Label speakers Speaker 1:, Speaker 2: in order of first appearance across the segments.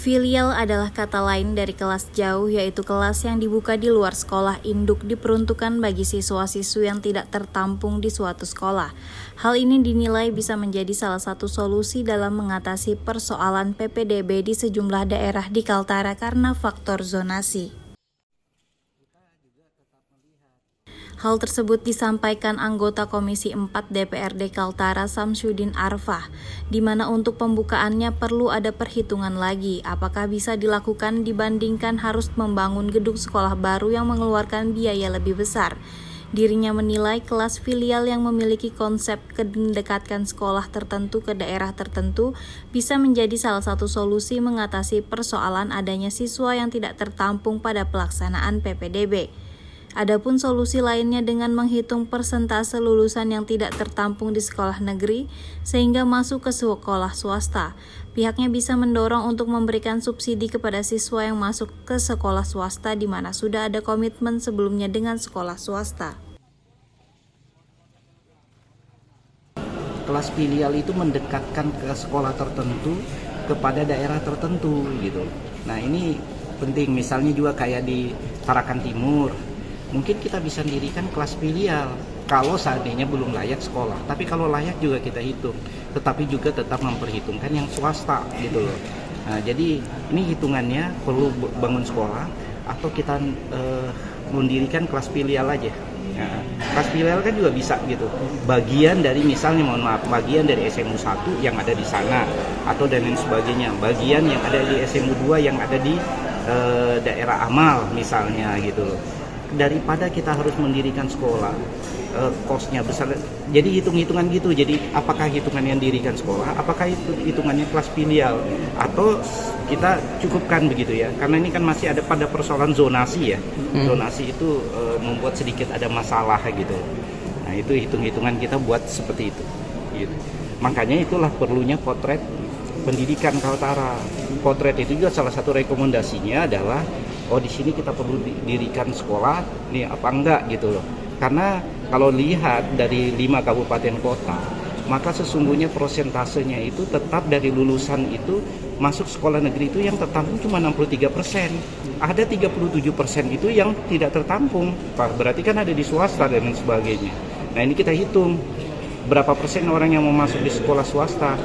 Speaker 1: Filial adalah kata lain dari kelas jauh, yaitu kelas yang dibuka di luar sekolah induk diperuntukkan bagi siswa-siswi yang tidak tertampung di suatu sekolah. Hal ini dinilai bisa menjadi salah satu solusi dalam mengatasi persoalan PPDB di sejumlah daerah di Kaltara karena faktor zonasi. Hal tersebut disampaikan anggota Komisi 4 DPRD Kaltara Samsudin Arfah, di mana untuk pembukaannya perlu ada perhitungan lagi apakah bisa dilakukan dibandingkan harus membangun gedung sekolah baru yang mengeluarkan biaya lebih besar. Dirinya menilai kelas filial yang memiliki konsep mendekatkan sekolah tertentu ke daerah tertentu bisa menjadi salah satu solusi mengatasi persoalan adanya siswa yang tidak tertampung pada pelaksanaan PPDB. Adapun solusi lainnya dengan menghitung persentase lulusan yang tidak tertampung di sekolah negeri sehingga masuk ke sekolah swasta. Pihaknya bisa mendorong untuk memberikan subsidi kepada siswa yang masuk ke sekolah swasta di mana sudah ada komitmen sebelumnya dengan sekolah swasta.
Speaker 2: Kelas filial itu mendekatkan ke sekolah tertentu kepada daerah tertentu gitu. Nah ini penting, misalnya juga kayak di Tarakan Timur. Mungkin kita bisa dirikan kelas filial kalau seandainya belum layak sekolah. Tapi kalau layak juga kita hitung. Tetapi juga tetap memperhitungkan yang swasta gitu loh. Nah, jadi ini hitungannya perlu bangun sekolah atau kita mendirikan kelas filial aja. Nah, kelas filial kan juga bisa gitu. Bagian dari misalnya bagian dari SMU 1 yang ada di sana atau dan lain sebagainya. Bagian yang ada di SMU 2 yang ada di daerah amal misalnya gitu loh. Daripada kita harus mendirikan sekolah, kosnya besar. Jadi hitung-hitungan gitu. Jadi apakah hitungan yang dirikan sekolah, apakah itu hitungannya kelas filial, atau kita cukupkan begitu ya? Karena ini kan masih ada pada persoalan zonasi ya. Zonasi itu membuat sedikit ada masalah gitu. Nah itu hitung-hitungan kita buat seperti itu. Gitu. Makanya itulah perlunya potret pendidikan Kaltara. Potret itu juga salah satu rekomendasinya adalah di sini kita perlu dirikan sekolah nih apa enggak gitu loh. Karena kalau lihat dari 5 kabupaten kota, maka sesungguhnya prosentasenya itu tetap dari lulusan itu masuk sekolah negeri itu yang tertampung cuma 63%. Ada 37% itu yang tidak tertampung. Berarti kan ada di swasta dan lain sebagainya. Nah, ini kita hitung berapa persen orang yang mau masuk di sekolah swasta,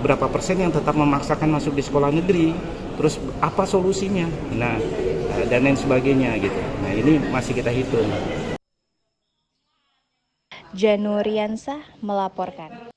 Speaker 2: berapa persen yang tetap memaksakan masuk di sekolah negeri, terus apa solusinya, nah dan lain sebagainya gitu. Nah ini masih kita hitung.
Speaker 1: Januriansah melaporkan.